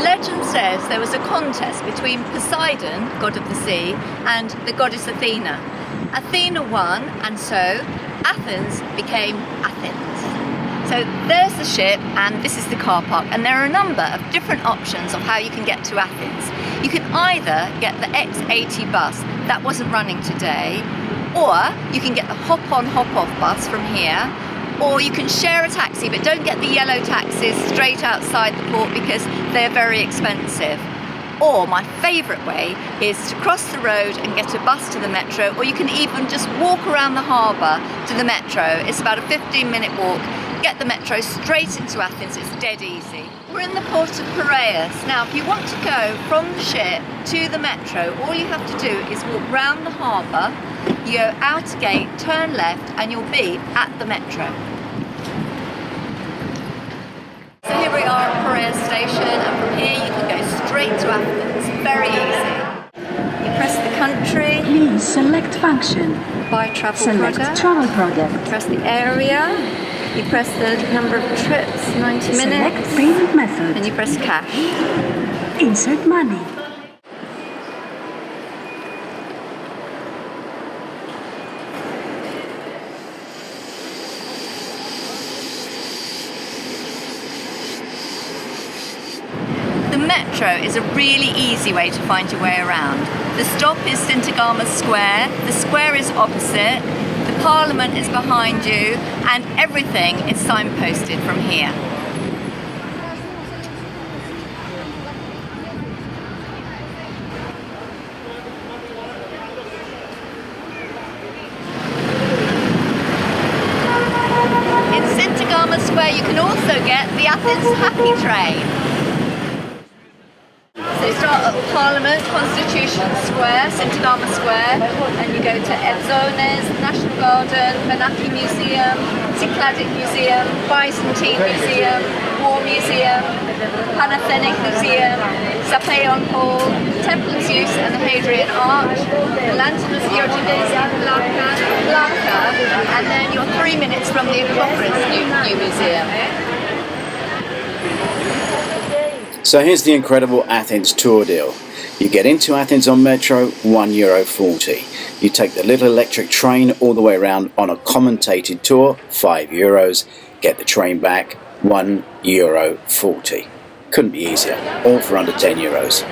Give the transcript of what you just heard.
Legend says there was a contest between Poseidon, god of the sea, and the goddess Athena. Athena won, and so Athens became Athens. So there's the ship, and this is the car park, and there are a number of different options of how you can get to Athens. You can either get the X80 bus, that wasn't running today, or you can get the hop-on, hop-off bus from here, or you can share a taxi, but don't get the yellow taxis straight outside the port because they're very expensive. Or my favourite way is to cross the road and get a bus to the metro, or you can even just walk around the harbour to the metro. It's about a 15-minute walk. Get the metro straight into Athens, it's dead easy. We're in the port of Piraeus. Now, if you want to go from the ship to the metro, all you have to do is walk round the harbour, you go out a gate, turn left, and you'll be at the metro. So here we are at Piraeus station, and from here you can go straight to Athens. Very easy. You press the country. Please select function. Buy travel Select product. travel product. Press the area. You press the number of trips, 90 minutes. Select payment method. And you press cash. Insert money. The metro is a really easy way to find your way around. The stop is Syntagma Square, the square is opposite, the Parliament is behind you, and everything is signposted from here. In Syntagma Square you can also get the Athens Happy Train. So you start at Parliament, Constitution Square, Syntagma Square, and you go to Evzones, National Garden, Benaki Museum, Cycladic Museum, Byzantine Museum, War Museum, Panathenaic Museum, Sapeion Hall, Temple of Zeus and the Hadrian Arch, the Lantern of Diogenes in Plaka, and then you're 3 minutes from the Acropolis new museum. So here's the incredible Athens tour deal. You get into Athens on Metro, €1.40. You take the little electric train all the way around on a commentated tour, €5. Get the train back, €1.40. Couldn't be easier, all for under €10.